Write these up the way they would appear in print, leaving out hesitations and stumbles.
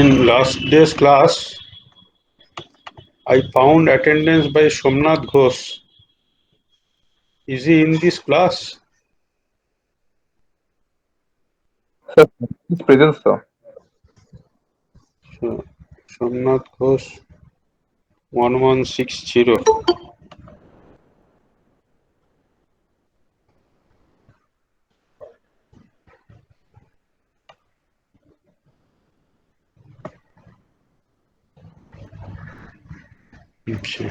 In last day's class, I found attendance by Somnath Ghosh. Is he in this class? Sir, his presence, sir. So, Somnath Ghosh 1160. Okay.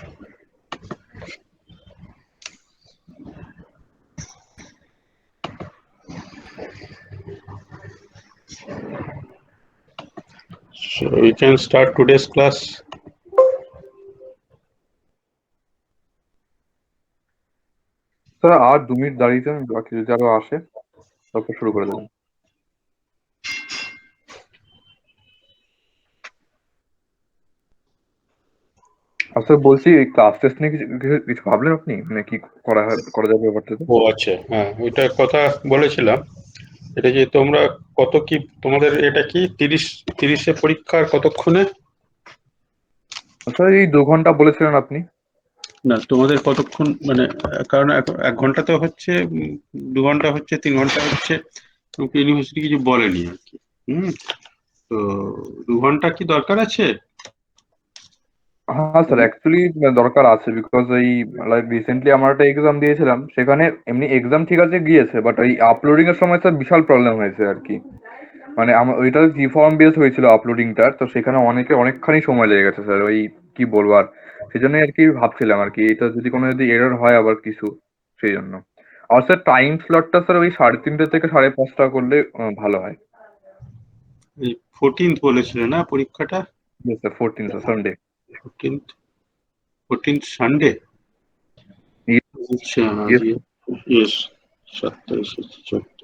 So we can start today's class. Sir আর 2 minute দাঁড়িয়ে যান, বাকি যদি আরো আসে তারপর শুরু করে দেবেন। আচ্ছা বলছি, এই ক্লাস টেস্ট নিয়ে কিছু ভাবলেন আপনি, মানে কি করা যাবে ব্যাপারটাতে? ও আচ্ছা, হ্যাঁ, ওইটা কথা বলেছিলাম। এটা যে তোমরা কত কি তোমাদের এটা কি 30 পরীক্ষার কতক্ষণে? স্যার এই 2 ঘন্টা বলেছিলেন আপনি। না, তোমাদের কতক্ষণ, মানে কারণ 1 ঘন্টা তো হচ্ছে, 2 ঘন্টা হচ্ছে, 3 ঘন্টা হচ্ছে, ইউনিভার্সিটি কিছু বলেনি আর কি। তো 2 ঘন্টা কি দরকার আছে? হ্যাঁ স্যার, অ্যাকচুয়ালি দরকার আছে, বিকজ এই লাইক রিসেন্টলি আমরা একটা এক্সাম দিয়েছিলাম, সেখানে এমনি এক্সাম ঠিক আছে গিয়েছে, বাট এই আপলোডিং এর সময় স্যার বিশাল প্রবলেম হয়েছে আর কি। মানে ওইটা জি ফর্ম বেস হয়েছিল আপলোডিংটা, তো সেখানে অনেকখানি সময় লেগে গেছে স্যার, ওই কি বলবো আর। সেই জন্যই আর কি ভাবছিলাম আর কি, এটা যদি এরর হয় আবার কিছু, সেই জন্য। আর স্যার টাইম স্লটটা স্যার ওই 3:30 থেকে 5:30 করলে ভালো হয়। এই 14th বলেছিলে না পরীক্ষাটা? Yes sir, 14 Sunday. 14th Sunday. আচ্ছা, ইয়েস। আজকে ইয়েস 27 14।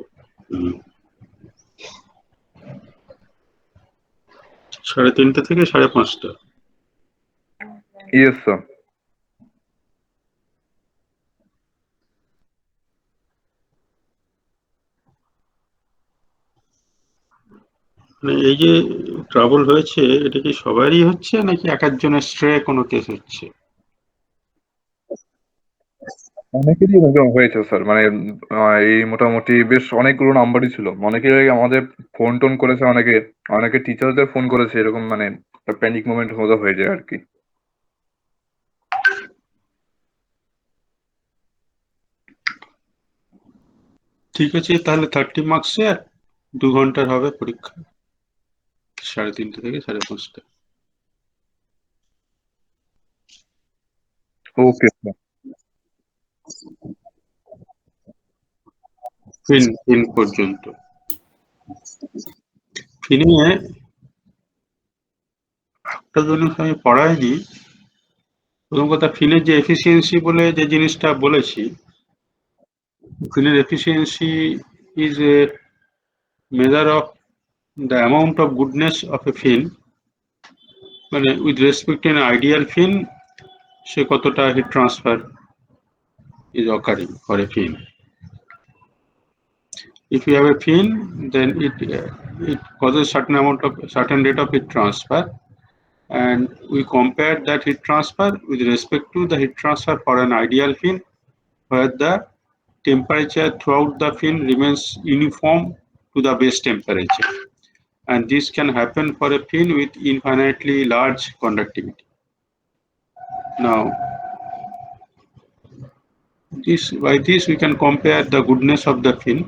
3:30 থেকে 5:30। Yes sir. মানে এই যে ট্রাবল হয়েছে, এটা কি সবারই হচ্ছে নাকি এক একজনের স্ট্রে কোনো কেস হচ্ছে? অনেকেরই হয়েছে স্যার, মানে এই মোটামুটি বেশ অনেকগুলো নাম্বারই ছিল, অনেকেই আমাদের ফোন টোন করেছে, অনেকে টিচারদের ফোন করেছে, এরকম মানে প্যানিক মোমেন্ট মতো হয়ে যায় আর কি। ঠিক আছে, তাহলে 30 মার্কসে 2 ঘন্টার হবে পরীক্ষা, 3:30 থেকে 5:30। Okay sir. ফিন পর্যন্ত। ফিনে একটা জিনিস আমি পড়াইনি। প্রথম কথা, ফিনের যে এফিসিয়েন্সি বলে যে জিনিসটা বলেছি, ফিনের efficiency is a measure of the amount of goodness of a film, মানে with respect to an ideal film, সে কতটা heat transfer is occurring for a film. If you have a film, then it causes certain rate of heat transfer, and we compare that heat transfer with respect to the heat transfer for an ideal film, where the temperature throughout the film remains uniform to the base temperature. And this can happen for a film with infinitely large conductivity. Now, by this we can compare the goodness of the film.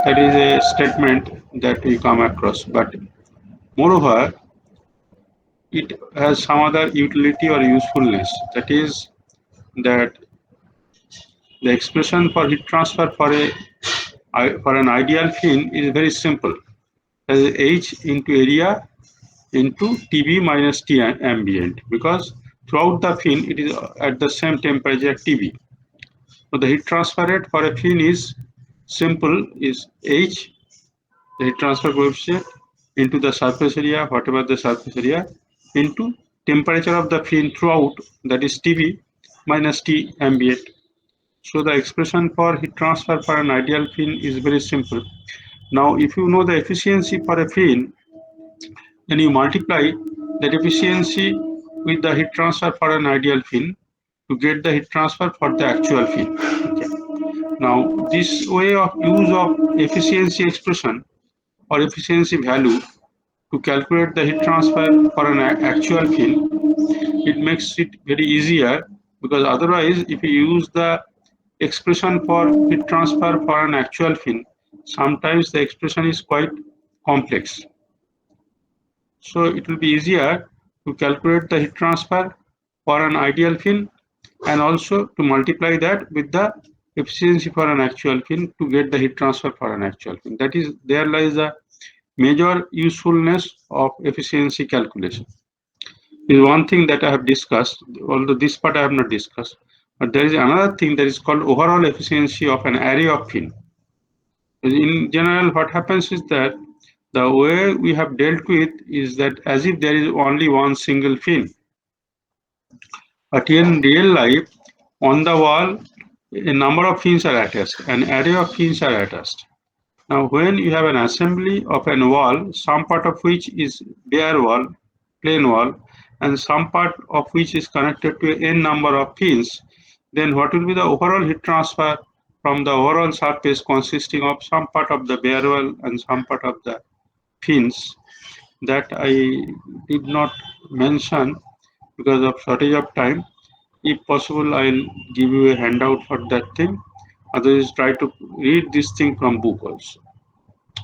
That is a statement that we come across. But moreover, it has some other utility or usefulness. That is that the expression for heat transfer for an ideal film is very simple. As H into area into TB minus T ambient, because throughout the film it is at the same temperature TB. So the heat transfer rate for a film is simple, is H, the heat transfer coefficient, into the surface area, whatever the surface area, into temperature of the film throughout, that is TB minus T ambient. So the expression for heat transfer for an ideal fin is very simple. Now, if you know the efficiency for a fin, then you multiply that efficiency with the heat transfer for an ideal fin to get the heat transfer for the actual fin. Okay. Now, this way of use of efficiency expression or efficiency value to calculate the heat transfer for an actual fin, it makes it very easier, because otherwise if you use the expression for heat transfer for an actual fin, sometimes the expression is quite complex. So it will be easier to calculate the heat transfer for an ideal fin and also to multiply that with the efficiency for an actual fin to get the heat transfer for an actual fin. That is, there lies the major usefulness of efficiency calculation. Is one thing that I have discussed, although this part I have not discussed. But there is another thing that is called overall efficiency of an array of fin. In general, what happens is that the way we have dealt with is that as if there is only one single fin. But in real life, on the wall, a number of fins are attached, an array of fins are attached. Now, when you have an assembly of an wall, some part of which is bare wall, plain wall, and some part of which is connected to n number of fins, then what will be the overall heat transfer from the overall surface consisting of some part of the bare wall and some part of the fins? That I did not mention because of shortage of time. If possible, I'll give you a handout for that thing. Otherwise, try to read this thing from book also.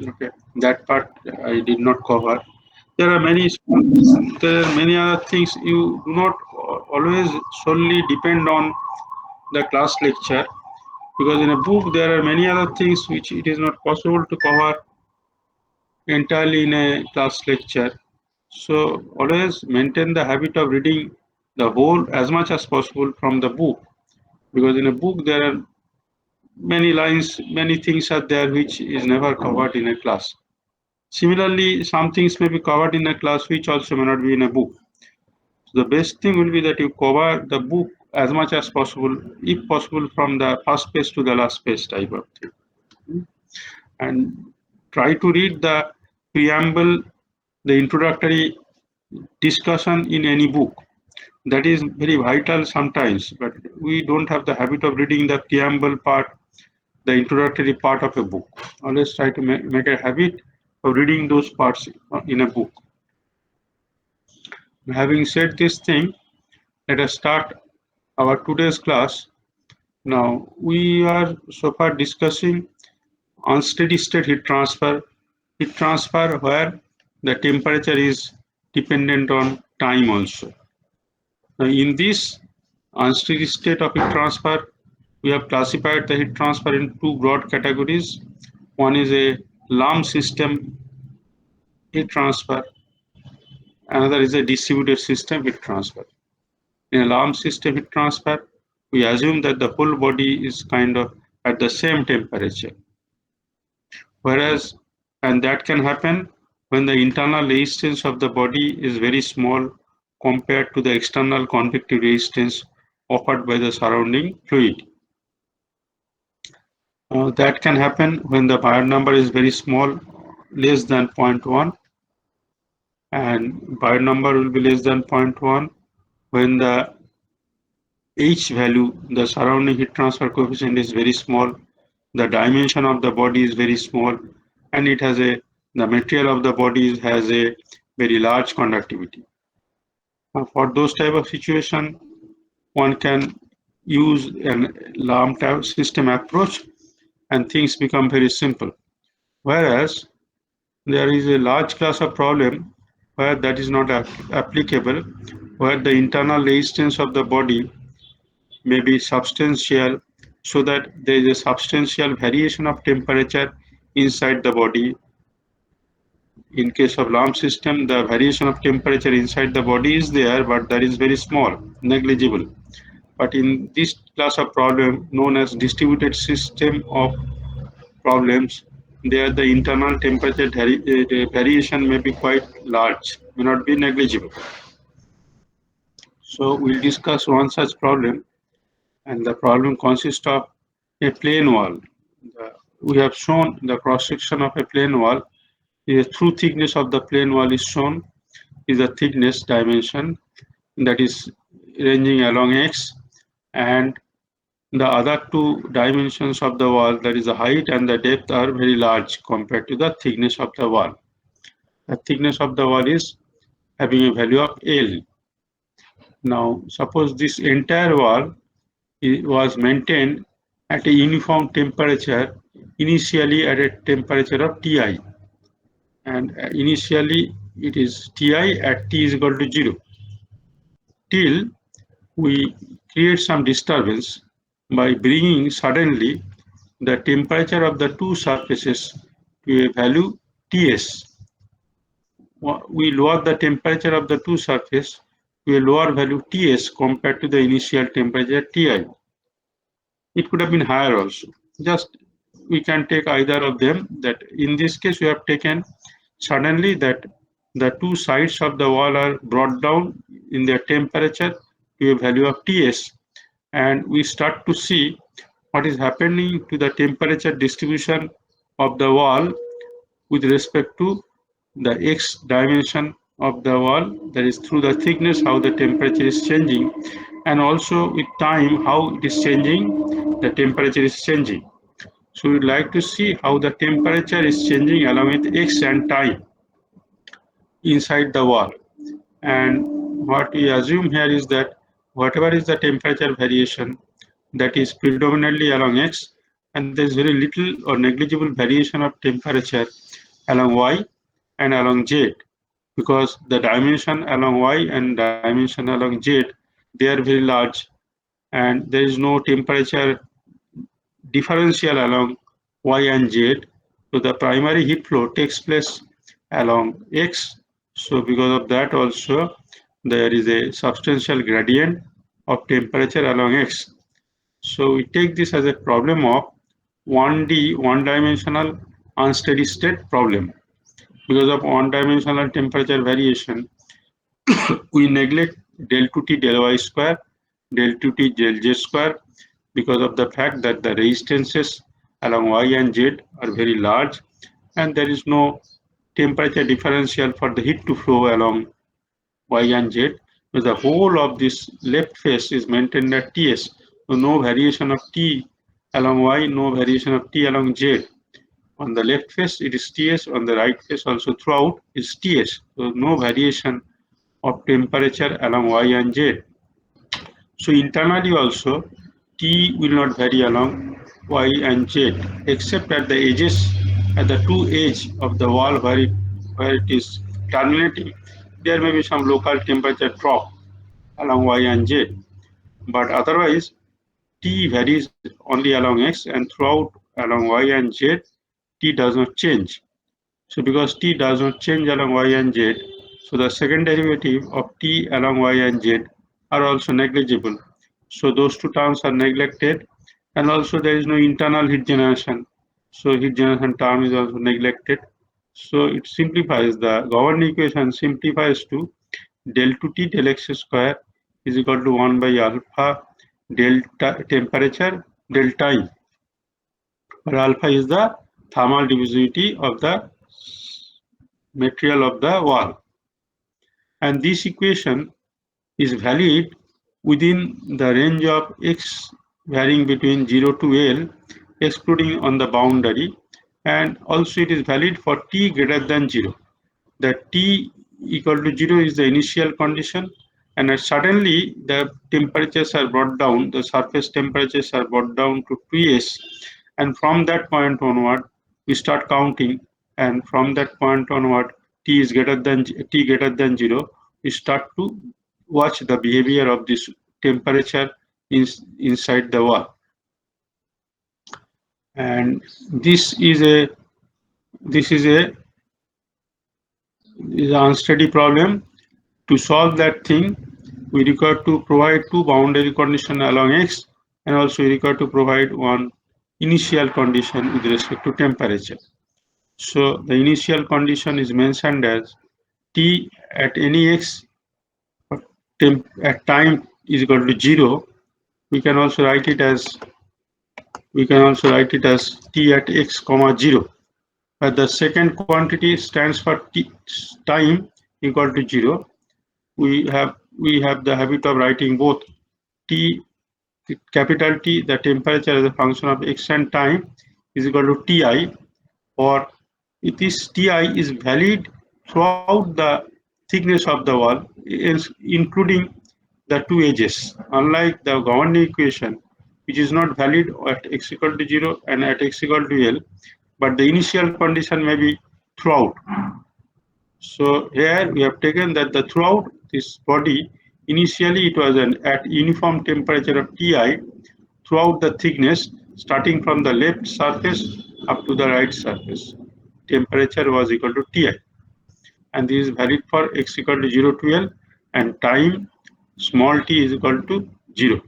Okay, that part I did not cover. There are many other things. You do not always solely depend on the class lecture, because in a book there are many other things which it is not possible to cover entirely in a class lecture. So always maintain the habit of reading the whole as much as possible from the book, because in a book there are many lines, many things are there which is never covered in a class. Similarly, some things may be covered in a class which also may not be in a book. So the best thing will be that you cover the book as much as possible, if possible, from the first page to the last page type of thing. And try to read the preamble, the introductory discussion in any book. That is very vital sometimes, but we don't have the habit of reading the preamble part, the introductory part of a book. Always try to make a habit of reading those parts in a book. Having said this thing, let us start our today's class. Now, we are so far discussing unsteady state heat transfer where the temperature is dependent on time also. Now, in this unsteady state of heat transfer, we have classified the heat transfer in two broad categories. One is a lump system heat transfer, another is a distributed system heat transfer. In a lump system heat transfer, we assume that the whole body is kind of at the same temperature. Whereas, and that can happen when the internal resistance of the body is very small compared to the external convective resistance offered by the surrounding fluid. That can happen when the Bayer number is very small, less than 0.1, and Bayer number will be less than 0.1 when the H value, the surrounding heat transfer coefficient, is very small, the dimension of the body is very small, and it has the material of the body has a very large conductivity. For those type of situation, one can use an lump system approach and things become very simple. Whereas there is a large class of problem where that is not applicable, where the internal resistance of the body may be substantial, so that there is a substantial variation of temperature inside the body. In case of lump system, the variation of temperature inside the body is there, but that is very small, negligible. But in this class of problem known as distributed system of problems, there the internal temperature variation may be quite large, may not be negligible. So we'll discuss one such problem, and the problem consists of a plane wall. We have shown the cross section of a plane wall. The true thickness of the plane wall is shown is the thickness dimension that is ranging along x, and the other two dimensions of the wall, that is the height and the depth, are very large compared to the thickness of the wall. The thickness of the wall is having a value of L. Now, suppose this entire wall was maintained at a uniform temperature, initially at a temperature of Ti, and initially it is Ti at T is equal to 0, till we create some disturbance by bringing suddenly the temperature of the two surfaces to a value Ts. We lower the temperature of the two surfaces to a lower value Ts compared to the initial temperature Ti. It could have been higher also. Just we can take either of them. That in this case we have taken suddenly that the two sides of the wall are brought down in their temperature to a value of Ts, and we start to see what is happening to the temperature distribution of the wall with respect to the x dimension of the wall, that is through the thickness how the temperature is changing, and also with time how it is changing, the temperature is changing. So we'd like to see how the temperature is changing along with x and time inside the wall. And what we assume here is that whatever is the temperature variation, that is predominantly along x, and there is very little or negligible variation of temperature along y and along z, because the dimension along y and dimension along z, they are very large, and there is no temperature differential along y and z. So the primary heat flow takes place along x. So because of that also there is a substantial gradient of temperature along x. So we take this as a problem of 1D, one-dimensional unsteady state problem. Because of one-dimensional temperature variation, we neglect del 2t del y square, del 2t del z square, because of the fact that the resistances along y and z are very large, and there is no temperature differential for the heat to flow along y and z, because the whole of this left face is maintained at Ts. So no variation of T along y, no variation of T along z. On the left face it is Ts, on the right face also throughout is Ts. So no variation of temperature along y and z. So internally also T will not vary along y and z, except at the edges, at the two edge of the wall where it is terminating, there may be some local temperature drop along y and z. But otherwise T varies only along x, and throughout along y and z T does not change. So because T does not change along y and z, so the second derivative of T along y and z are also negligible. So those two terms are neglected, and also there is no internal heat generation. So heat generation term is also neglected. So it simplifies, the governing equation simplifies to del 2t del x square is equal to 1 by alpha delta temperature del time, where alpha is the thermal divisibility of the material of the wall. And this equation is valid within the range of x varying between 0 to L, excluding on the boundary, and also it is valid for t greater than 0. That t equal to 0 is the initial condition, and suddenly the temperatures are brought down, the surface temperatures are brought down to 2s, and from that point onward we start counting, and from that point onward t greater than 0, we start to watch the behavior of this temperature inside the wall. And this is a unsteady problem. To solve that thing, we require to provide two boundary conditions along x, and also we require to provide one initial condition with respect to temperature. So the initial condition is mentioned as T at any x at time is equal to 0. We can also write it as we can also write it as t at x comma 0, where the second quantity stands for time equal to 0. We have the habit of writing both t, capital T, the temperature as a function of x and time, is equal to Ti, or this Ti is valid throughout the thickness of the wall, including the two edges, unlike the governing equation, which is not valid at x equal to 0 and at x equal to L, but the initial condition may be throughout. So here we have taken that the throughout this body, initially it was at uniform temperature of Ti throughout the thickness, starting from the left surface up to the right surface. Temperature was equal to Ti, and this is valid for x equal to 0 to L, and time small t is equal to 0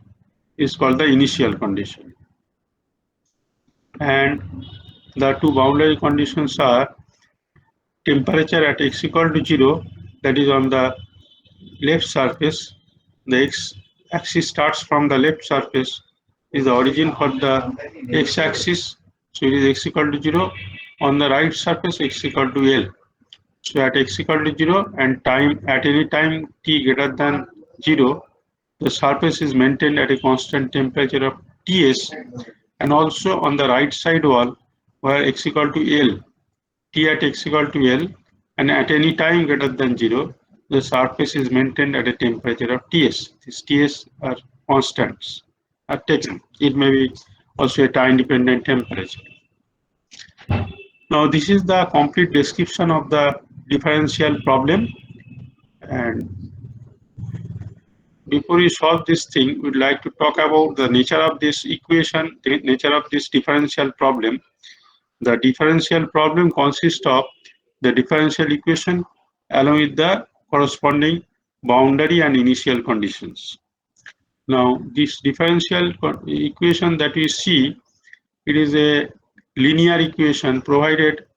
is called the initial condition. And the two boundary conditions are temperature at x equal to 0, that is on the left surface. The x-axis starts from the left surface, is the origin for the x-axis, so it is x equal to 0. On the right surface, x equal to L. So at x equal to 0 and time at any time t greater than 0, the surface is maintained at a constant temperature of Ts, and also on the right side wall where x equal to L, T at x equal to L, and at any time greater than 0, the surface is maintained at a temperature of Ts. These Ts are constants are taken. It may be also a time dependent temperature. Now this is the complete description of the differential problem, and before we solve this thing, we'd like to talk about the nature of this equation, the nature of this differential problem. The differential problem consists of the differential equation along with the corresponding boundary and initial conditions. Now, this differential equation that we see, it is a linear equation provided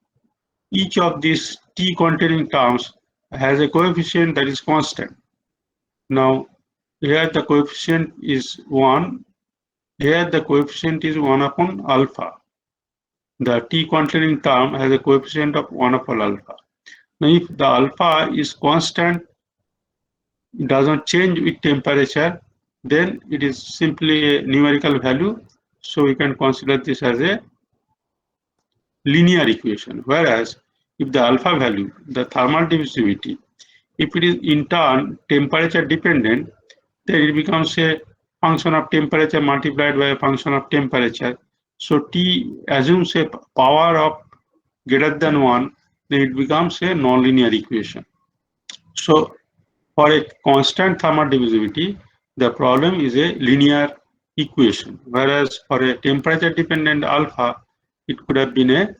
each of these t containing terms has a coefficient that is constant. Now, here the coefficient is 1, here the coefficient is 1 upon alpha. The t containing term has a coefficient of 1 upon alpha. Now, if the alpha is constant, it does not change with temperature, then it is simply a numerical value. So we can consider this as a linear equation. Whereas if the alpha value, the thermal diffusivity, if it is in turn temperature dependent, then it becomes a function of temperature multiplied by a function of temperature. So T assumes a power of greater than 1, then it becomes a nonlinear equation. So for a constant thermal diffusivity, the problem is a linear equation, whereas for a temperature dependent alpha, it could have been a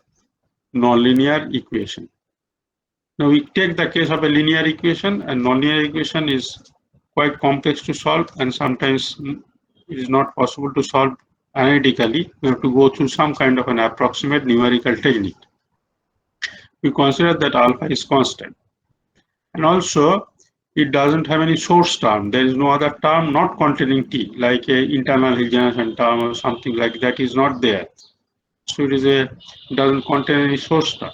nonlinear equation. Now we take the case of a linear equation, and nonlinear equation is quite complex to solve, and sometimes it is not possible to solve analytically. We have to go through some kind of an approximate numerical technique. We consider that alpha is constant, and also it doesn't have any source term. There is no other term not containing T, like a internal regeneration term or something like that is not there. So it doesn't contain any source term.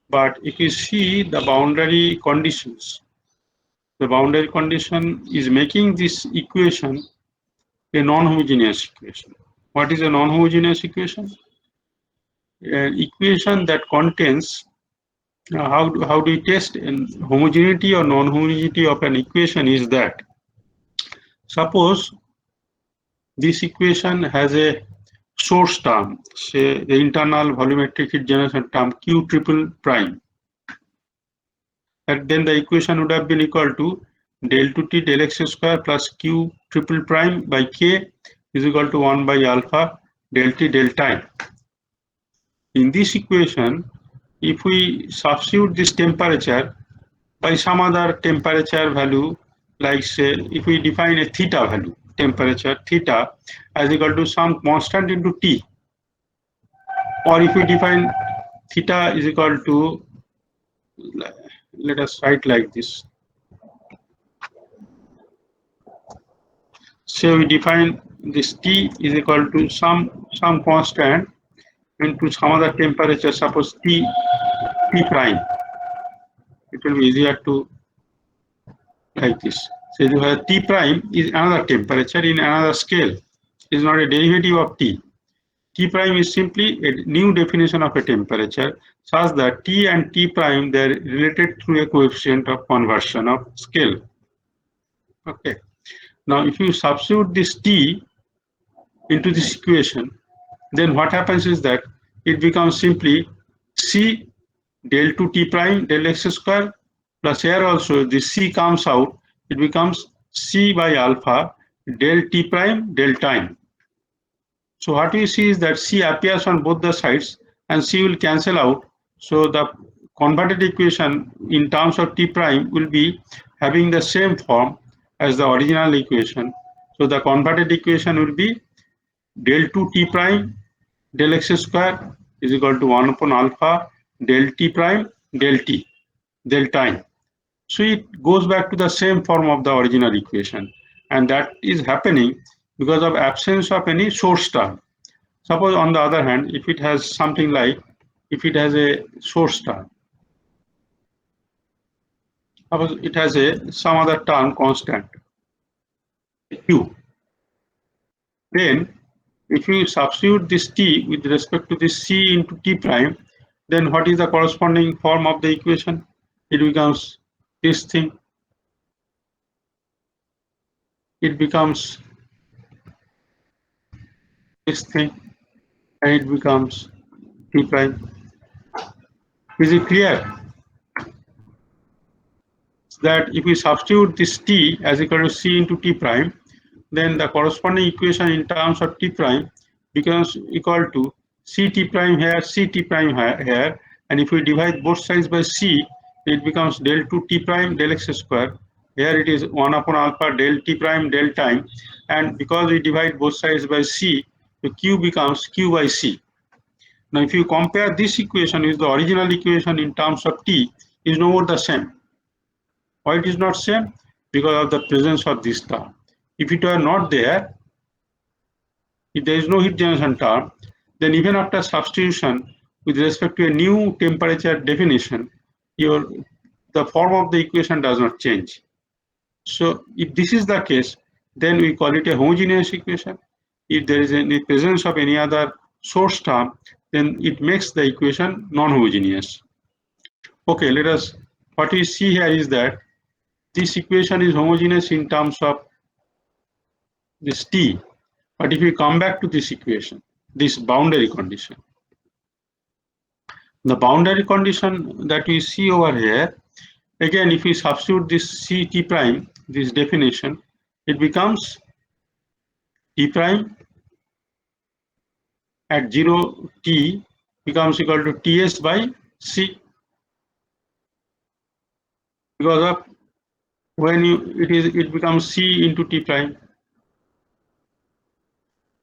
But if you see the boundary conditions, the boundary condition is making this equation a non-homogeneous equation. What is a non-homogeneous equation? An equation that contains, how do we test homogeneity or non-homogeneity of an equation is that, suppose this equation has a source term, say the internal volumetric heat generation term Q triple prime, and then the equation would have been equal to del 2T del x square plus Q triple prime by K is equal to 1 by alpha del T del time. In this equation, if we substitute this temperature by some other temperature value, like say if we define a theta value, temperature theta as equal to some constant into T, or if we define theta is equal to, let us write like this. So we define this T is equal to some some constant into some other temperature, suppose T prime. It will be easier to like this. So T prime is another temperature in another scale. It is not a derivative of T. T prime is simply a new definition of a temperature such that T and T prime they are related through a coefficient of conversion of scale. Okay. Now if you substitute this T into this equation, then what happens is that it becomes simply C del 2 T prime del x square plus here also this C comes out, it becomes C by alpha del T prime del time. So what we see is that C appears on both the sides and C will cancel out. So the converted equation in terms of T prime will be having the same form as the original equation. So the converted equation will be del 2 T prime del x square is equal to 1 upon alpha del T prime del T del time. So it goes back to the same form of the original equation, and that is happening because of absence of any source term. Suppose on the other hand, if it has something like, if it has a source term, suppose it has some other term constant, Q, then if you substitute this T with respect to this C into T prime, then what is the corresponding form of the equation? It becomes this thing. It becomes this thing, and it becomes T prime. Is it clear? That if we substitute this T as equal to C into T prime, then the corresponding equation in terms of T prime becomes equal to C T prime here, C T prime here, and if we divide both sides by C, it becomes del 2 T prime del x square. Here it is 1 upon alpha del T prime del time, and because we divide both sides by C, the Q becomes Q by C. Now if you compare this equation with the original equation in terms of T, is no more the same. Why it is not same? Because of the presence of this term. If it were not there, if there is no heat generation term, then even after substitution with respect to a new temperature definition, the form of the equation does not change. So if this is the case, then we call it a homogeneous equation. If there is any presence of any other source term, then it makes the equation non-homogeneous. Okay, what we see here is that this equation is homogeneous in terms of this T, but if we come back to this equation, this boundary condition, the boundary condition that we see over here, again if we substitute this C T prime, this definition, it becomes T prime at 0 T becomes equal to Ts by C, because of when it becomes C into T prime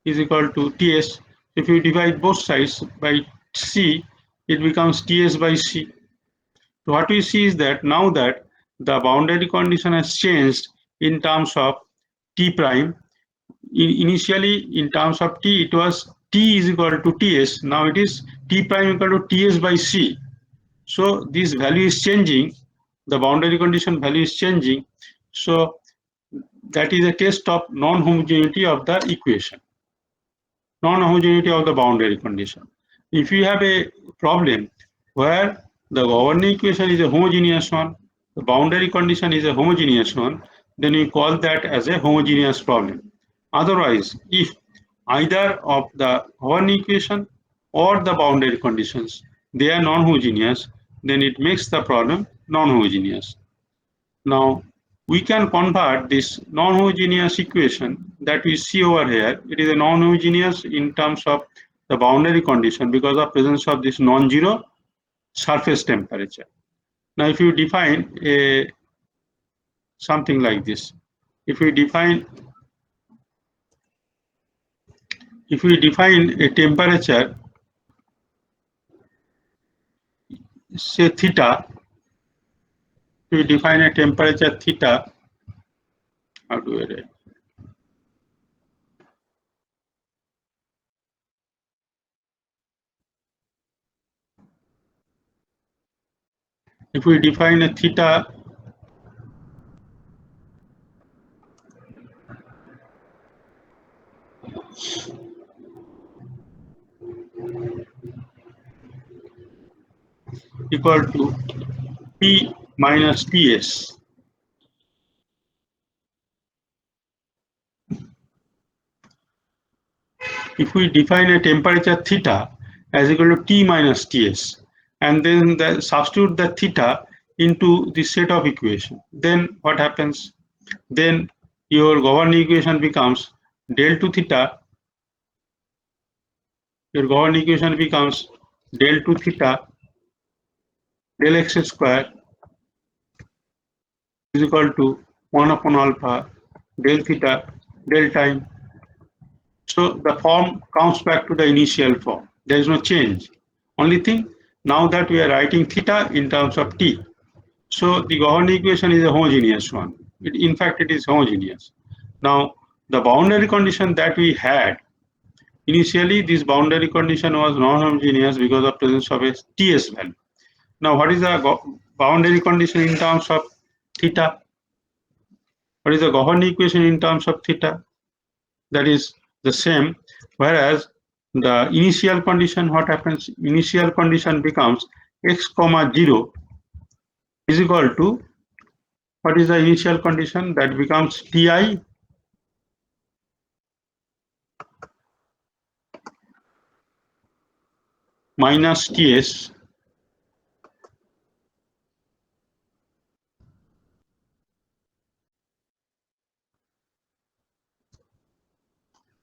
is equal to Ts. If you divide both sides by C, it becomes Ts by C. So what we see is that now that the boundary condition has changed in terms of T prime, initially in terms of T, it was T is equal to Ts. Now it is T prime equal to Ts by C. So this value is changing. The boundary condition value is changing. So that is a test of non-homogeneity of the equation, non-homogeneity of the boundary condition. If you have a problem where the governing equation is a homogeneous one, the boundary condition is a homogeneous one, then we call that as a homogeneous problem. Otherwise, if either of the governing equation or the boundary conditions, they are non-homogeneous, then it makes the problem non-homogeneous. Now, we can convert this non-homogeneous equation that we see over here. It is a non-homogeneous in terms of the boundary condition because of presence of this non-zero surface temperature. Now, if you define something like this, if we define a temperature, say theta, we define a temperature theta, how do we write? if we define a theta equal to T minus Ts, if we define a temperature theta as equal to T minus Ts, and then substitute the theta into the set of equation, then what happens? Then your governing equation becomes del 2 theta, your governing equation becomes del 2 theta del x square is equal to 1 upon alpha del theta del time. So the form comes back to the initial form. There is no change. Only thing, now that we are writing theta in terms of t, so the governing equation is a homogeneous one. In fact, it is homogeneous. Now, the boundary condition that we had, initially this boundary condition was non-homogeneous because of presence of a Ts value. Now, what is the boundary condition in terms of theta? What is the governing equation in terms of theta? That is the same, whereas the initial condition, what happens? Initial condition becomes x comma 0 is equal to, what is the initial condition? That becomes Ti minus Ts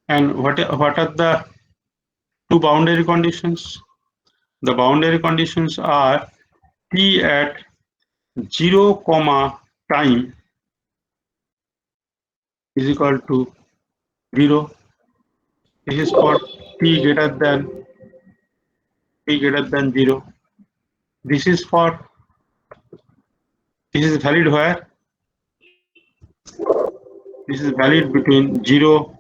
and what are the two boundary conditions? The boundary conditions are T at 0 comma time is equal to 0. This is for t greater than 0. This is valid where? This is valid between 0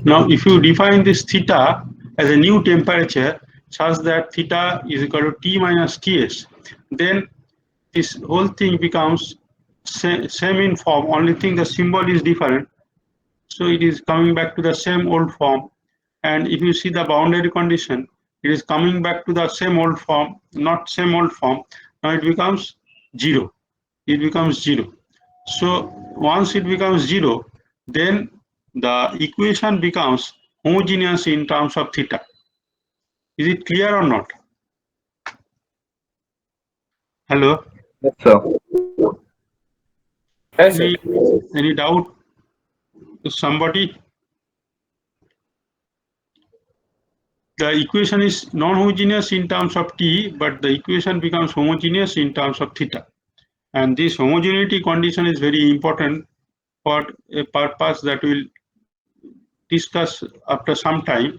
Now, if you define this theta as a new temperature such that theta is equal to T minus Ts, then this whole thing becomes same in form, only thing the symbol is different. So it is coming back to the same old form. And if you see the boundary condition, it is coming back to the same old form, not same old form. Now it becomes 0. It becomes 0. So once it becomes 0, then the equation becomes homogeneous in terms of theta. Is it clear or not? Hello? Yes, sir. Yes, sir. Any doubt? Somebody? The equation is non-homogeneous in terms of t, but the equation becomes homogeneous in terms of theta. And this homogeneity condition is very important for a purpose that we'll discuss after some time.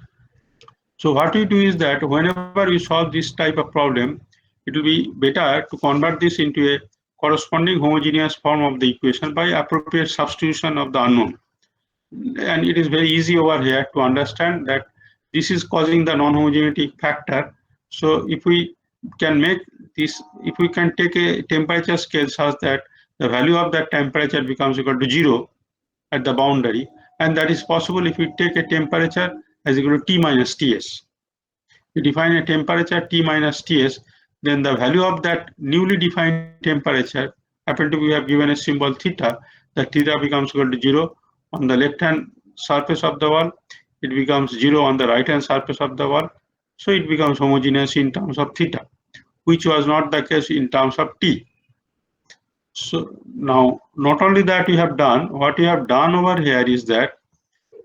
So what we do is that whenever we solve this type of problem, it will be better to convert this into a corresponding homogeneous form of the equation by appropriate substitution of the unknown. And it is very easy over here to understand that this is causing the non-homogeneity factor. So if we can make this, if we can take a temperature scale such that the value of that temperature becomes equal to 0 at the boundary, and that is possible if we take a temperature as equal to T minus Ts. We define a temperature T minus Ts, then the value of that newly defined temperature, happen to we have given a symbol theta, the theta becomes equal to 0 on the left hand surface of the wall, it becomes 0 on the right hand surface of the wall. So it becomes homogeneous in terms of theta, which was not the case in terms of t. So now, not only that we have done, what we have done over here is that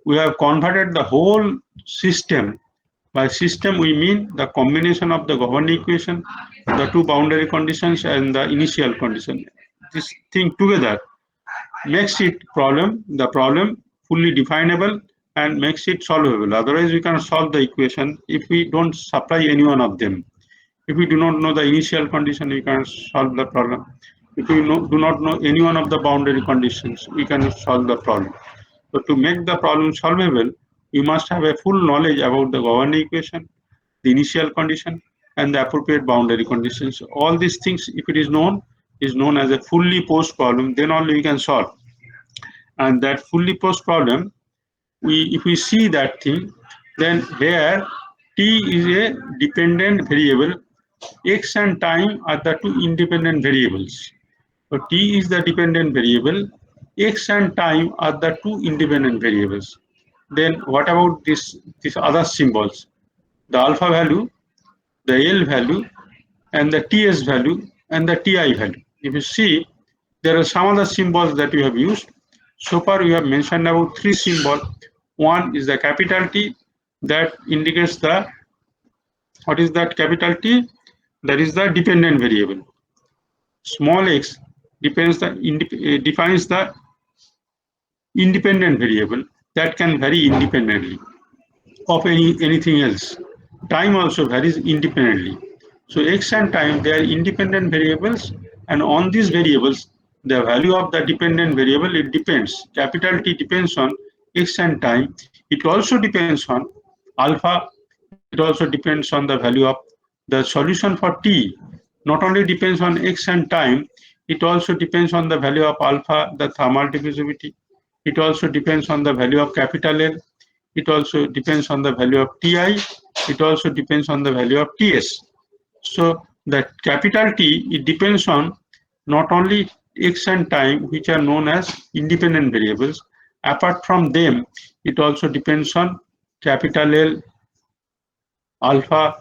we have converted the whole system. By system, we mean the combination of the governing equation, the two boundary conditions, and the initial condition. This thing together makes it the problem fully definable and makes it solvable. Otherwise, we cannot solve the equation if we don't supply any one of them. If we do not know the initial condition, we cannot solve the problem. If we do not know any one of the boundary conditions, we cannot solve the problem. So to make the problem solvable, we must have a full knowledge about the governing equation, the initial condition, and the appropriate boundary conditions. All these things, if it is known as a fully posed problem, then only we can solve. And that fully posed problem, if we see that thing, then here t is a dependent variable, x and time are the two independent variables. So t is the dependent variable, x and time are the two independent variables. Then what about these other symbols? The alpha value, the L value, and the TS value, and the TI value. If you see, there are some other symbols that we have used. So far, we have mentioned about three symbols. One is the capital T, that indicates the, what is that capital T? That is the dependent variable. Small x defines the independent variable that can vary independently of anything else. Time also varies independently. So x and time, they are independent variables, and on these variables, the value of the dependent variable, it depends. Capital T depends on x and time. It also depends on alpha. It also depends on the value of the solution for T. Not only depends on x and time, it also depends on the value of alpha, the thermal diffusivity. It also depends on the value of capital L. It also depends on the value of Ti. It also depends on the value of Ts. So the capital T, it depends on not only x and time, which are known as independent variables. Apart from them, it also depends on capital L, alpha,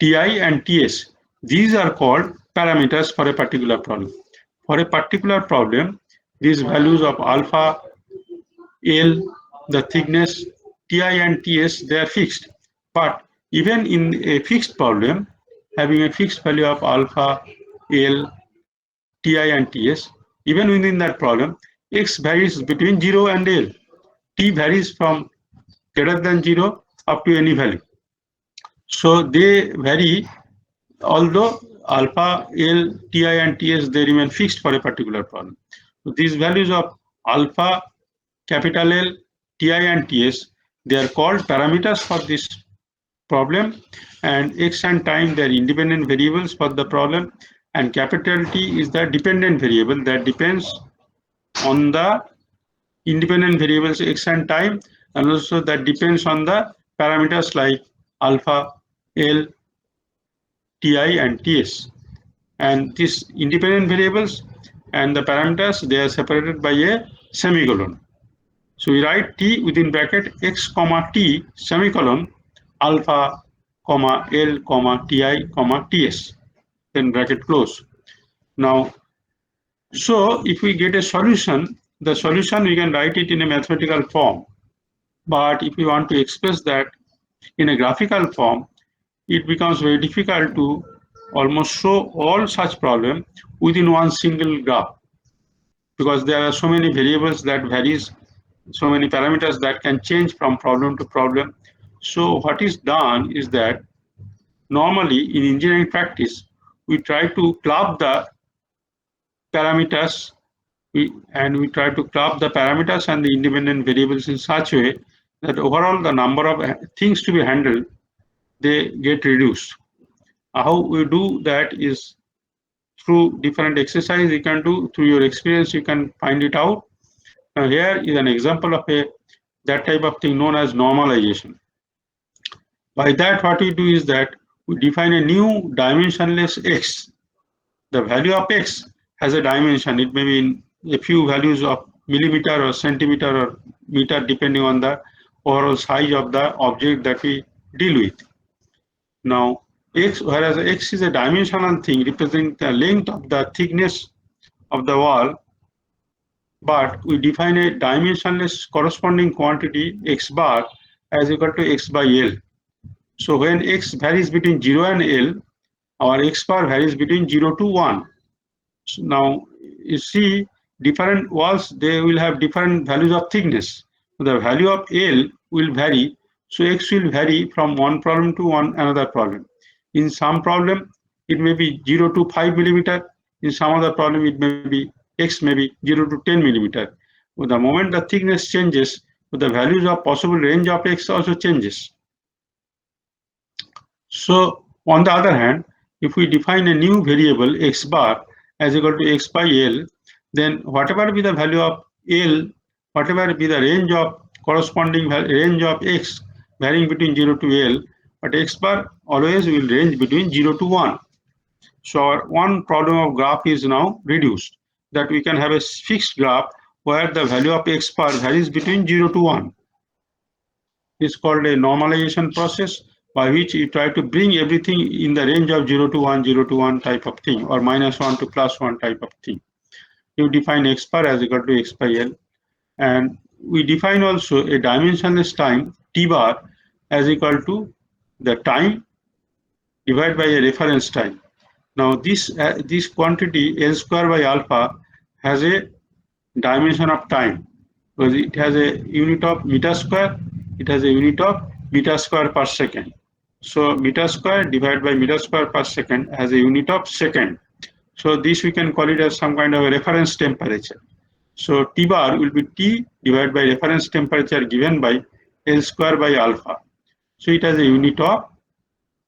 Ti, and Ts. These are called parameters for a particular problem. For a particular problem, these values of alpha, L, the thickness, Ti and Ts, they are fixed. But even in a fixed problem, having a fixed value of alpha, L, Ti and Ts, even within that problem, x varies between 0 and L. T varies from greater than 0 up to any value. So they vary, although alpha, L, Ti and Ts, they remain fixed for a particular problem. So these values of alpha, capital L, Ti and Ts, they are called parameters for this problem, and x and time, they are independent variables for the problem, and capital T is the dependent variable that depends on the independent variables x and time, and also that depends on the parameters like alpha, L, Ti and Ts. And these independent variables and the parameters, they are separated by a semicolon. So we write T within bracket x comma T semicolon alpha comma L comma Ti comma Ts, then bracket close. Now, so if we get a solution, the solution we can write it in a mathematical form. But if we want to express that in a graphical form, it becomes very difficult to almost show all such problems within one single graph, because there are so many variables that varies, so many parameters that can change from problem to problem. So what is done is that normally in engineering practice, we try to club the parameters, we try to club the parameters and the independent variables in such a way that overall the number of things to be handled, they get reduced. How we do that is through different exercise you can do, through your experience you can find it out. Now here is an example of that type of thing known as normalization. By that, what we do is that we define a new dimensionless x. The value of x has a dimension. It may be in a few values of millimeter or centimeter or meter, depending on the overall size of the object that we deal with. Now, x, whereas x is a dimensional thing representing the length of the thickness of the wall, but we define a dimensionless corresponding quantity x bar as equal to x by L. So when x varies between 0 and L, our x bar varies between 0 to 1. So now you see different walls, they will have different values of thickness. So the value of L will vary, so x will vary from one problem to another problem. In some problem it may be 0 to 5 millimeter, in some other problem it may be x may be 0 to 10 millimeter. With the moment the thickness changes, the values of possible range of x also changes. So on the other hand, if we define a new variable x bar as equal to x by L, then whatever be the value of L, whatever be the range of corresponding range of x varying between 0 to L, but x bar always will range between 0 to 1. So our one problem of graph is now reduced, that we can have a fixed graph where the value of x bar varies between 0 to 1. It's called a normalization process, by which you try to bring everything in the range of 0 to 1, 0 to 1 type of thing, or minus 1 to plus 1 type of thing. You define x bar as equal to x by L, and we define also a dimensionless time t bar as equal to the time divided by a reference time. Now this quantity L square by alpha has a dimension of time, because it has a unit of meter square, it has a unit of meter square per second. So meter square divided by meter square per second has a unit of second. So this we can call it as some kind of a reference temperature. So T bar will be T divided by reference temperature given by L square by alpha. So it has a unit of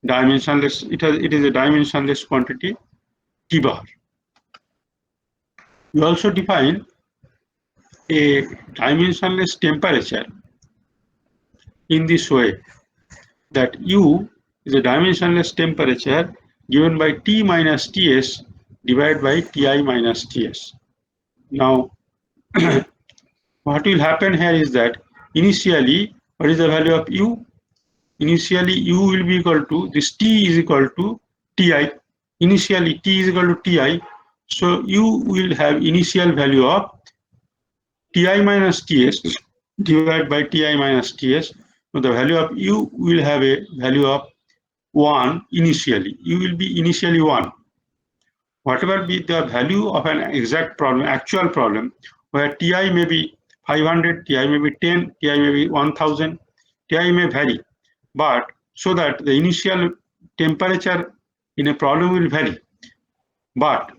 dimensionless, it is a dimensionless quantity T bar. We also define a dimensionless temperature in this way, that U is a dimensionless temperature given by T minus Ts divided by Ti minus Ts. Now, what will happen here is that initially, what is the value of U? Initially, U will be equal to, this T is equal to Ti. Initially, T is equal to Ti. So, U will have initial value of Ti minus Ts divided by Ti minus Ts. So the value of U will have a value of 1 initially. U will be initially 1. Whatever be the value of an exact problem, actual problem, where Ti may be 500, Ti may be 10, Ti may be 1000, Ti may vary. But so that the initial temperature in a problem will vary. But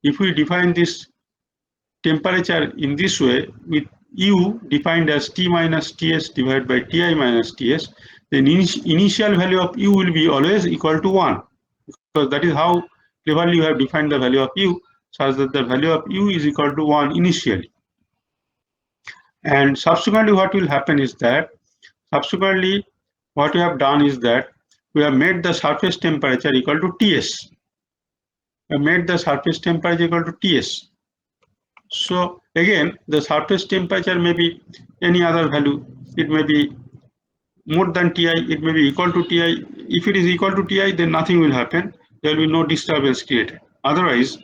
if we define this temperature in this way, with U defined as T minus Ts divided by Ti minus Ts, then initial value of U will be always equal to 1. Because that is how cleverly you have defined the value of U, such that the value of U is equal to 1 initially. And subsequently what will happen is that, what we have done is that we have made the surface temperature equal to Ts. We have made the surface temperature equal to Ts. So again, the surface temperature may be any other value. It may be more than Ti, it may be equal to Ti. If it is equal to Ti, then nothing will happen. There will be no disturbance created. Otherwise,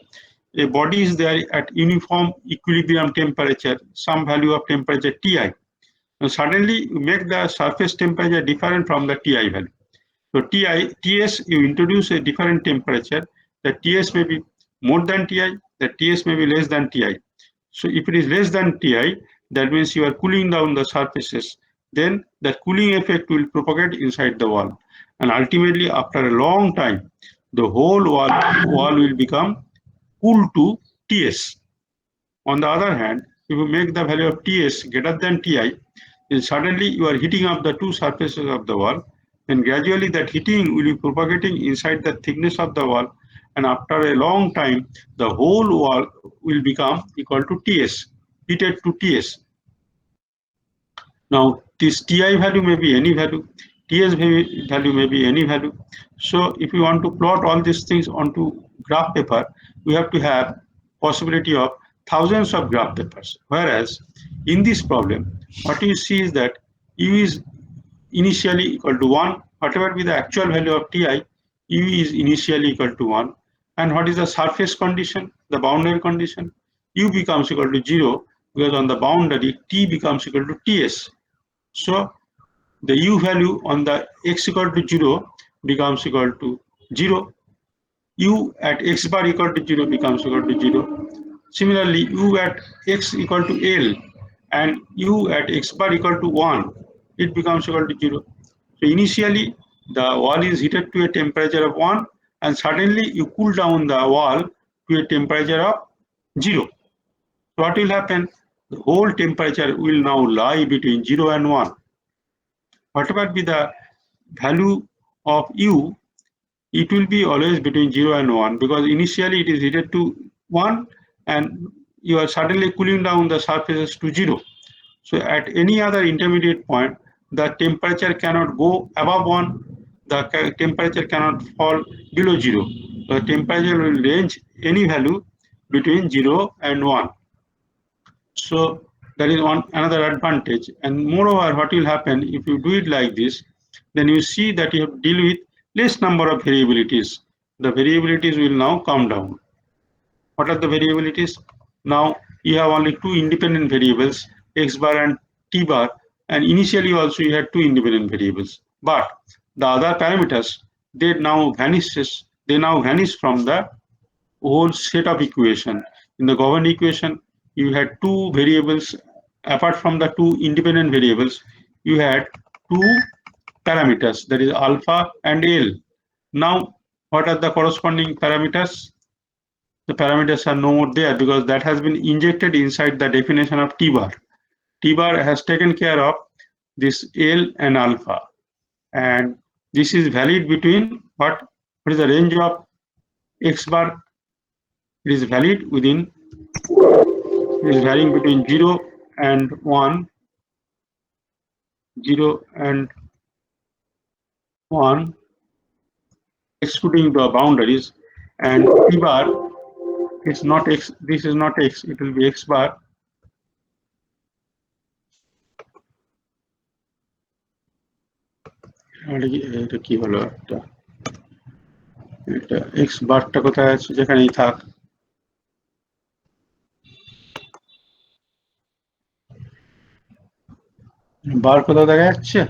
a body is there at uniform equilibrium temperature, some value of temperature Ti. And suddenly you make the surface temperature different from the Ti value. So Ts, you introduce a different temperature. The Ts may be more than Ti, the Ts may be less than Ti. So if it is less than Ti, that means you are cooling down the surfaces. Then that cooling effect will propagate inside the wall. And ultimately, after a long time, the whole wall will become cool to Ts. On the other hand, if you make the value of Ts greater than Ti, then suddenly you are heating up the two surfaces of the wall. Then gradually that heating will be propagating inside the thickness of the wall. And after a long time, the whole wall will become equal to Ts, heated to Ts. Now, this Ti value may be any value, Ts value may be any value. So, if you want to plot all these things onto graph paper, we have to have possibility of thousands of graph papers. Whereas, in this problem, what you see is that U is initially equal to 1, whatever be the actual value of Ti, U is initially equal to 1. And what is the surface condition, the boundary condition? U becomes equal to 0 because on the boundary T becomes equal to Ts. So the U value on the x equal to 0 becomes equal to 0. U at x bar equal to 0 becomes equal to 0. Similarly, U at x equal to L and U at x bar equal to 1, it becomes equal to 0. So initially, the wall is heated to a temperature of 1 and suddenly you cool down the wall to a temperature of 0. So what will happen? The whole temperature will now lie between 0 and 1. Whatever be the value of U, it will be always between 0 and 1 because initially it is heated to 1 and you are suddenly cooling down the surfaces to 0. So at any other intermediate point, the temperature cannot go above 1, the temperature cannot fall below 0. The temperature will range any value between 0 and 1. So that is one another advantage. And moreover, what will happen if you do it like this, then you see that you have to deal with less number of variabilities. The variabilities will now come down. What are the variabilities? Now you have only two independent variables, x bar and t bar, and initially also you had two independent variables. But the other parameters, they now vanish from the whole set of equation. In the governed equation, you had two variables. Apart from the two independent variables, you had two parameters, that is alpha and L. Now, what are the corresponding parameters? The parameters are no more there because that has been injected inside the definition of T bar. T bar has taken care of this L and alpha, and this is valid between what is the range of x bar? It is valid within, it is varying between 0 and 1, 0 and 1, excluding the boundaries, and T bar is not x, this is not x, it will be x bar. এটা কি হলো একটা, এটা x বারটা কোথায় আছে, যেখানেই থাক, বার কোথাও দেখা যাচ্ছে,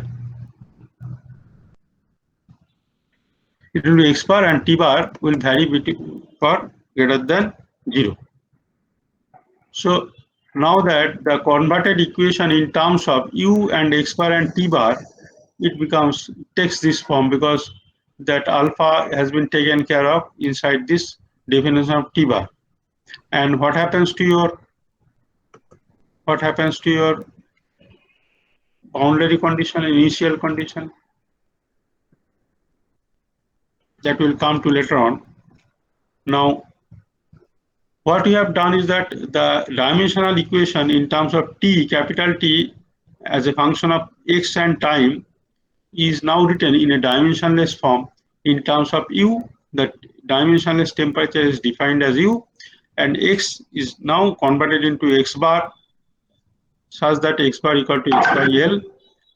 it will be x bar and t bar will vary between for greater than 0. So now that the converted equation in terms of u and x bar and t bar, it takes this form because that alpha has been taken care of inside this definition of t bar. And what happens to your boundary condition, initial condition? That will come to later on. Now, what we have done is that the dimensional equation in terms of t, capital T, as a function of x and time, is now written in a dimensionless form in terms of u. That dimensionless temperature is defined as u, and x is now converted into x bar such that x bar equal to x by L,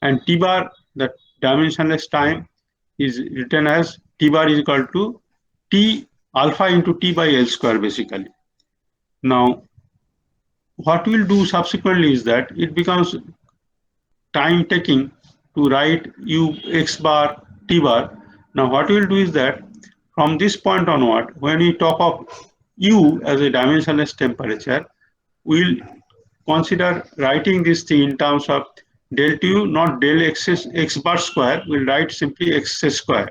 and t bar, that dimensionless time, is written as t bar is equal to t alpha into t by L square basically. Now, what we'll do subsequently is that it becomes time taking to write u x bar t bar. Now, what we'll do is that from this point onward, when we talk of u as a dimensionless temperature, we'll consider writing this thing in terms of del u, not del x bar square. We'll write simply x square.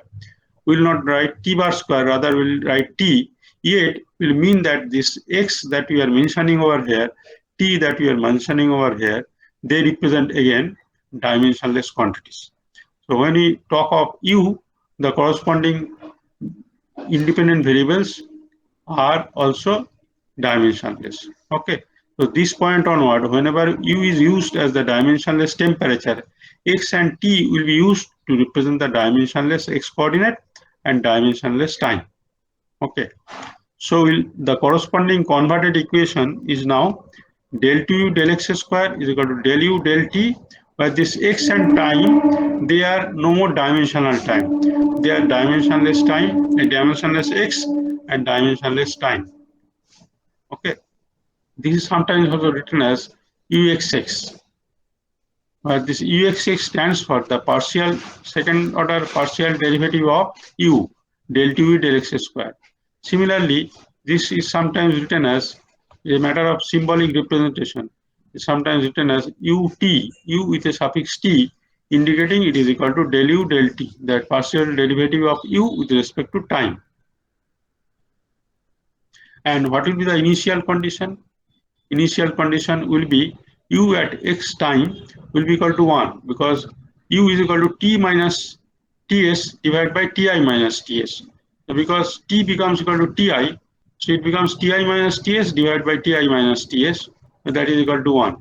We'll not write t bar square, rather we'll write t. Yet will mean that this x that we are mentioning over here, t that we are mentioning over here, they represent again dimensionless quantities. So when we talk of u, the corresponding independent variables are also dimensionless. Okay. So this point onward, whenever u is used as the dimensionless temperature, x and t will be used to represent the dimensionless x coordinate and dimensionless time. Okay. So the corresponding converted equation is now del 2u del x square is equal to del u del t But this x and time, they are no more dimensional time. They are dimensionless time, a dimensionless x and dimensionless time. Okay. This is sometimes also written as uxx. But this uxx stands for the partial second order partial derivative of u del 2u del x square. Similarly, this is sometimes written as a matter of symbolic representation. It's sometimes written as ut, u with a suffix t, indicating it is equal to del u del t, that partial derivative of u with respect to time. And what will be the initial condition? Initial condition will be u at x time will be equal to 1 because u is equal to t minus ts divided by ti minus ts. So because t becomes equal to ti, so it becomes ti minus ts divided by ti minus ts, so that is equal to 1.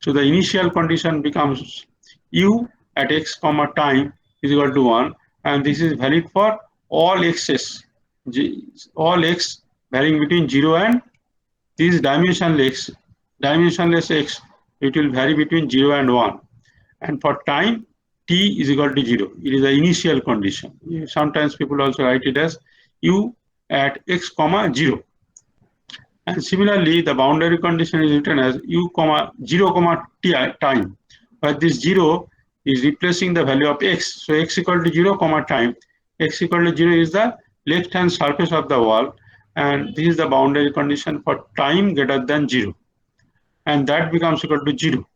So the initial condition becomes u at x comma time is equal to 1, and this is valid for all x's, all x varying between 0 and this dimensionless x, it will vary between 0 and 1. And for time, t is equal to 0. It is the initial condition. Sometimes people also write it as u at x comma 0. And similarly, the boundary condition is written as u comma 0 comma t time. But this 0 is replacing the value of x. So x equal to 0 comma time. X equal to 0 is the left hand surface of the wall, and this is the boundary condition for time greater than 0, and that becomes equal to 0.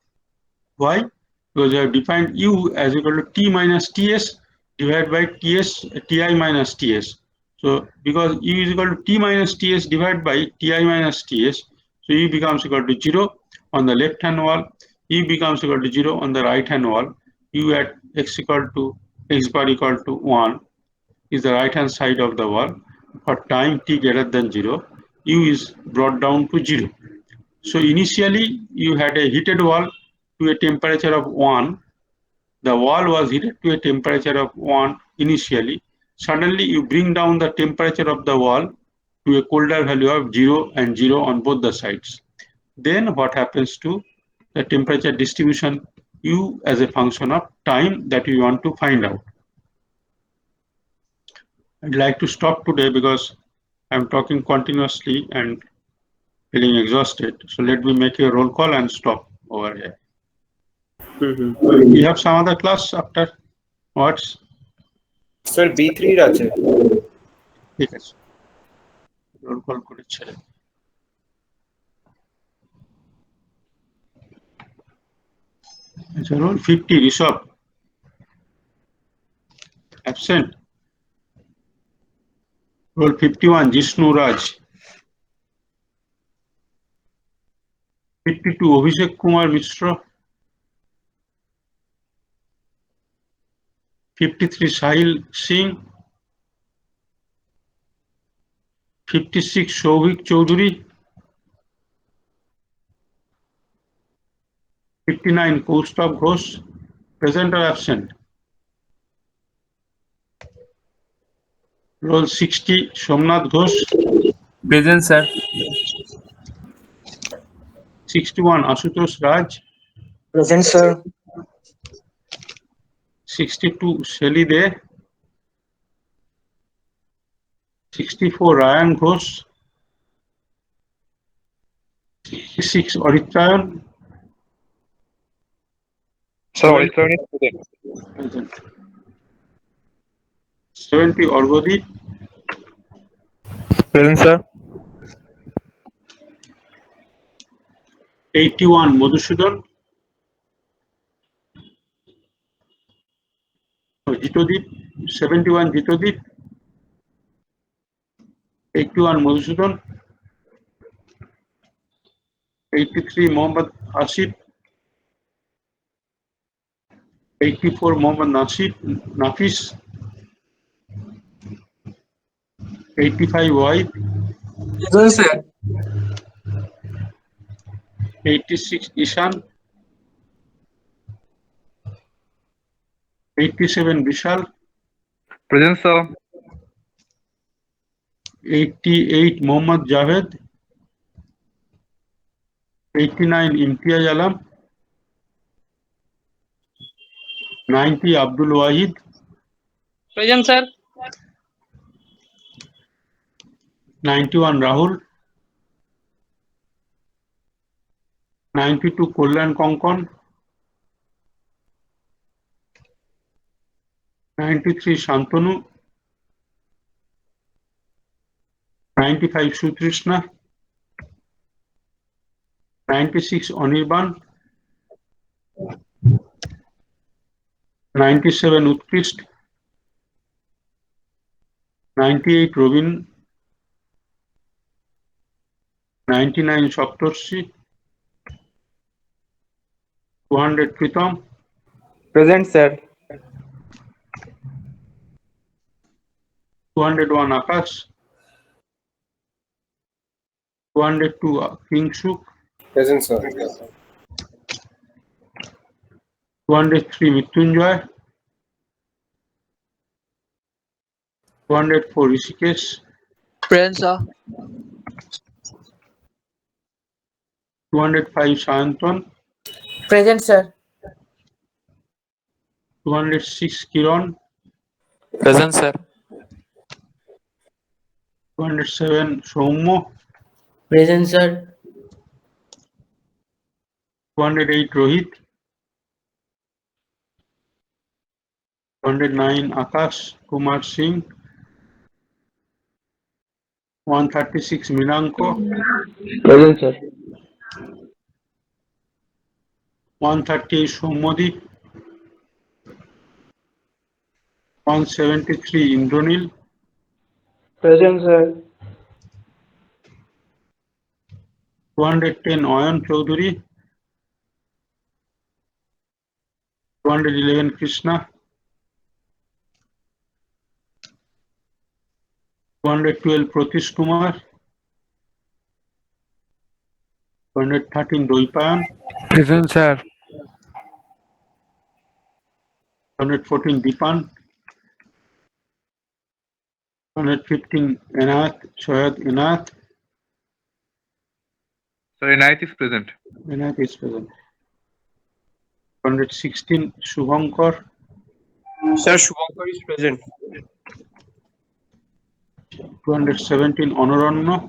Why? Because you have defined u as equal to t minus ts divided by ti minus ts. So because u is equal to t minus ts divided by ti minus ts, so u becomes equal to 0 on the left hand wall, u becomes equal to 0 on the right hand wall. U at x bar equal to 1 is the right hand side of the wall. For time t greater than 0, u is brought down to 0. So initially you had a heated wall to a temperature of 1. The wall was heated to a temperature of 1 initially. Suddenly you bring down the temperature of the wall to a colder value of 0 and 0 on both the sides. Then what happens to the temperature distribution u as a function of time that we want to find out. I'd like to stop today because I'm talking continuously and feeling exhausted. So let me make a roll call and stop over here. We have some other class after what's? Sir, B3 আছে ঠিক আছে, roll call করে ছেড়ে আচ্ছা। Roll 50 Rishabh absent. Roll 51 Jishnu Raj. 52 Abhishek Kumar Mishra. 53 Sahil Singh. 56 Shouvik Choudhury. 59 Kaustav Ghosh. Present or absent? Roll 60 Somnath Ghosh. Present, sir. 61 Ashutosh Raj. Present, sir. 62 Shelly De. 64 Ryan Ghosh. 66 Oritrayan. Sir, Oritrayan is present. 70 Orgodip. Present, sir. 81 Madhusudan. Jitodip. 71 Jitodip. 81 Madhusudan. 83 Mohammad Asif. 84 Mohammad Nafis. 85 Wahid. Present, sir. 86 Ishan. 87 Vishal. present, sir. 88 Mohammad Javed. 89 Imtiaz Alam. 90 Abdul Wahid, Present, sir. 91 Rahul, 92 Kollan Konkon, 93 Shantanu, 95 Sutrishna, 96 Anirban, 97 Utkrist, 98 Robin, 99 Saptorshi, 200 Pritam, Present, sir. 201 Akash, 202 Kingshuk, Present, sir. 203 Mrityunjoy, 204 Rishikesh, Present, sir. 205 Sayantan, Present, sir. 206 Kiran, Present, sir. 207 Soumya, Present, sir. 208 Rohit, 209 Akash Kumar Singh, 136 Minanko, Present, sir. 138 Soumyadi, 173 Indranil, Present, sir. 210 Ayan Chaudhary, 211 Krishna, 212 Pratish Kumar, 213 Doipayan, Present, sir. 214 Dipan, 215 Enath, Shoyad Enath, Sir, Inayat is present. Enath is present. 216 Shubhankar, Sir, Shubhankar is present. 217 Honoranno,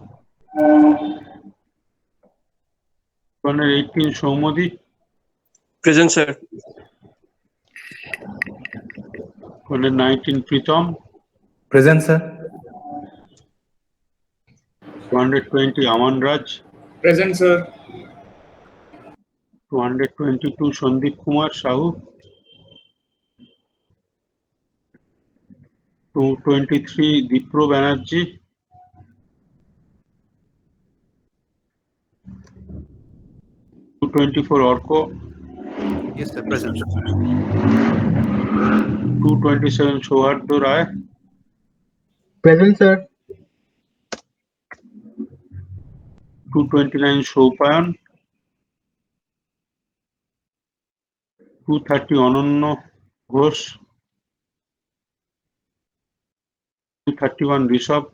218 Soumyadi, Present, sir. 219 Pritam, Present, sir. 220 Aman Raj, Present, sir. 222 Sandeep Kumar Sahu, 223 Dipro Banerjee, 224 Orko, Yes, sir. Present. 227 Sohardo Rai, Present, sir. 229 Sopayan, 230 Ononno Ghosh, 231 Rishabh,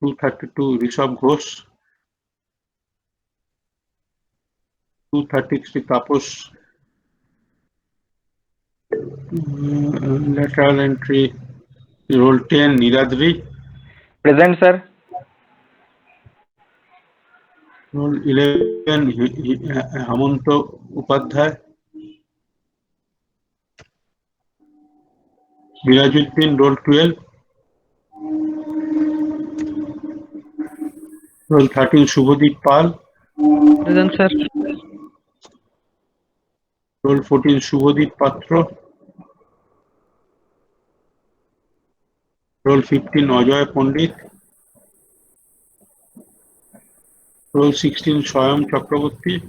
232 Rishabh Ghosh, 233 Taposh, lateral entry, roll 10 Niradri, Present, sir. roll 11 Hamanto Upadhyay, Mirajuddin, roll 12, roll 13 Shubhadeep Pal, Present, sir. roll 14 Shubhadeep Patra, roll 15 Ajoy Pandit, roll 16 Swayam Chakraborty,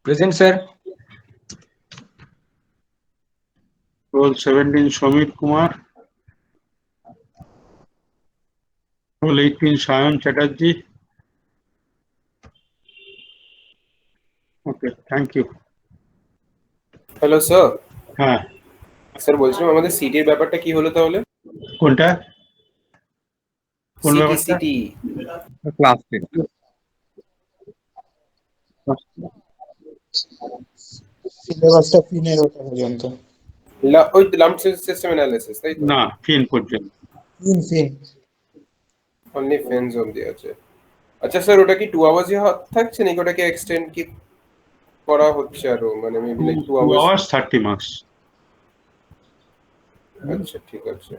Present, sir. roll 17 Samir Kumar, roll 18 Sayan Chatterjee. Okay, thank you. Hello sir, হ্যাঁ, sir বলছিলাম আমাদের সিটির ব্যাপারটা কি হলো তাহলে? কোনটা? কোন সিটি ব্যাপারটা? City class 10. সিলেবাসটা ফিনের ওটা পর্যন্ত। ওই লাম্প সিস্টেম অ্যানালিসিস তাই তো? না, ফিন পর্যন্ত। ফিন অনলি ফেন্স অবধি আছে। আচ্ছা স্যার, ওটা কি 2 আওয়ার্সই থাকছে নাকি ওটাকে এক্সটেন্ড কি করা হচ্ছে আরো, মানে maybe like 2 2 hours? hours 30 marks। আচ্ছা ঠিক আছে।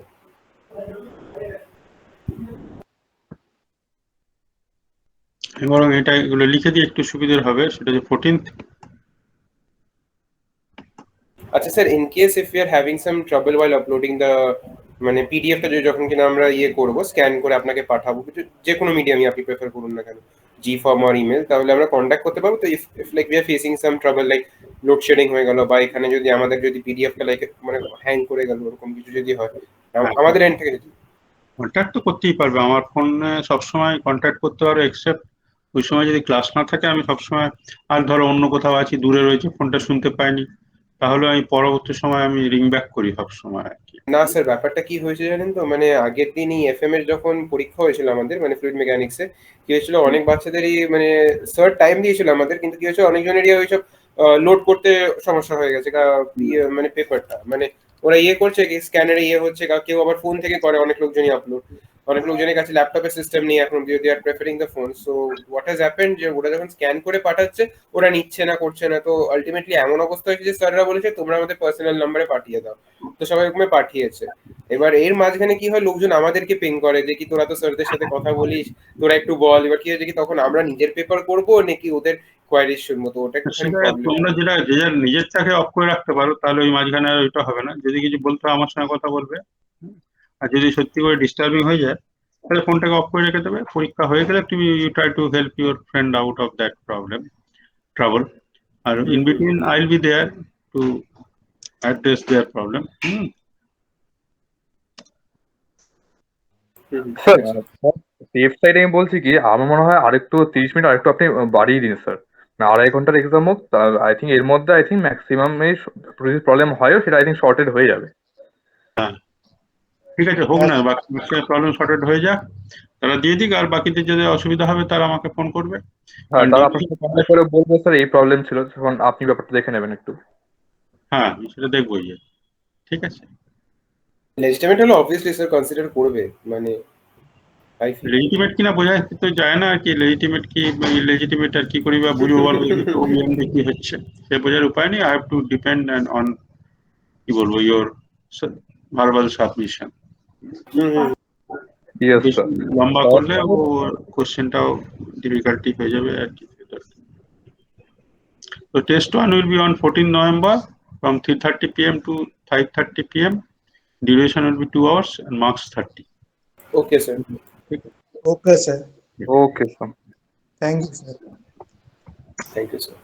বরং এটা এগুলো লিখে দিয়ে একটু সুবিধার হবে, সেটা যে 14th। আচ্ছা sir, in case if you are having some trouble while uploading the মানে পিডিএফটা যখন কিনা আমরা করব, স্ক্যান করে আপনাকে পাঠাবো, কিছু যে কোনো মিডিয়ামই আপনি প্রেফার করুন না কেন, জি ফর্ম আর ইমেল, তাহলে আমরা কন্ট্যাক্ট করতে পারবো তো? If like we are facing some trouble like load shedding হয়ে গেল, বা এখানে যদি আমাদের যদি পিডিএফটা লাইক মানে হ্যাং করে গেল, এরকম কিছু যদি হয় আমাদের এন্ড থেকে যদি। কন্ট্যাক্ট তো করতেই পারবে, আমার ফোনে সবসময় কন্ট্যাক্ট করতে পারো, এক্সেপ্ট ওই সময় যদি ক্লাস না থাকে আমি সবসময়, আর ধরো অন্য কোথাও আছি, দূরে রয়েছে, ফোনটা শুনতে পাইনি, তাহলে আমি পরবর্তী সময় আমি রিং ব্যাক করি সবসময় আর কি। না স্যার, ব্যাপারটা কি হয়েছে জানেন তো, মানে আগের দিন এই এফএম এর যখন পরীক্ষা হয়েছিল আমাদের, মানে ফ্লুইড মেকানিক্সে, কি হয়েছিল, অনেক বাচ্চাদেরই মানে স্যার টাইম দিয়েছিল আমাদের, কিন্তু কি হয়েছে অনেকজনেরই ওইসব লোড করতে সমস্যা হয়ে গেছে, মানে পেপারটা, মানে ওরা করছে কি স্ক্যানারে হচ্ছে, কেউ আবার ফোন থেকে করে, অনেক লোকজনই আপলোড, অনেক লোকজনের কাছে ল্যাপটপের সিস্টেম নেই এখন, they are preferring the phone. So what has happened, যে ওরা যখন স্ক্যান করে পাঠাচ্ছে ওরা নিচ্ছে না, করছে না, তো আলটিমেটলি এমন অবস্থা হয়েছে যে স্যাররা বলেছে তোমরা আমাদের পার্সোনাল নাম্বারে পাঠিয়ে দাও, তো সবাই ওরকম পাঠিয়েছে। এবার এর মাঝখানে কি হয়, লোকজন আমাদেরকে পিং করে যে কি তোরা তো স্যারদের সাথে কথা বলিস, তোরা একটু বল। এবার কি হয়েছে কি, তখন আমরা নিজের পেপার করব নাকি ওদের কোয়ারিজ শুনবো, তো ওটা একটুখানি সেটা প্রবলেম। তোমরা যেটা যে যার নিজেরটাকে অফ করে রাখতে পারো, তাহলে ওই মাঝখানে আর ওইটা হবে না। যদি কিছু বলতে হয় আমার সঙ্গে কথা বলবে, আর যদি সত্যি করে ডিস্টার্বিং হয়ে যায় তাহলে ফোনটাকে অফ করে রেখে দেবে। পরীক্ষা হয়ে গেলে তুমি you try to help your friend out of that trouble, আর in between I will be there to address their problem. Sir safe side আমি বলছি কি, আমার মনে হয় আরেকটু 30 মিনিট আরেকটু আপনি বাড়িয়ে দিন স্যার। 2.5 ঘন্টার এক্সাম হোক, আই থিঙ্ক এর মধ্যে আই থিঙ্ক ম্যাক্সিমাম এই যদি প্রবলেম হয় সেটা আই থিঙ্ক শর্টেড হয়ে যাবে। হ্যাঁ ঠিক আছে, হোক না, বাকি প্রবলেম সর্টেড হয়ে যাক, তারা দিয়ে দিক, আর বাকিদের যদি অসুবিধা হবে তারা আমাকে ফোন করবে। হ্যাঁ, তারা আপনার সাথে কন্ট্যাক্ট করে বলবো স্যার এই প্রবলেম ছিল, তখন আপনি ব্যাপারটা দেখে নেবেন একটু। হ্যাঁ সেটা দেখবো, ঠিক আছে। লেজিটিমেট হলে অবভিয়াসলি স্যার কনসিডার করবে, মানে আই ফিল। লেজিটিমেট কিনা বোঝা তো যায় না আর কি, লেজিটিমেট কি লেজিটিমেট আর কি করি বা বুঝবো বলো, কি হচ্ছে সে বোঝার উপায় নেই। I have to depend on কি বলবো ইয়োর ভার্বাল সাবমিশন। ইয়েস বেশি স্যার। লম্বা করলে ও কোশ্চেনটাও ডিফিকাল্টি হয়ে যাবে আর কি। So test 1 will be on 14 November from 3:30 p.m. to 5:30 p.m. Duration will be 2 hours and marks 30. Okay sir. Okay sir, okay sir. Thank you sir. Thank you sir.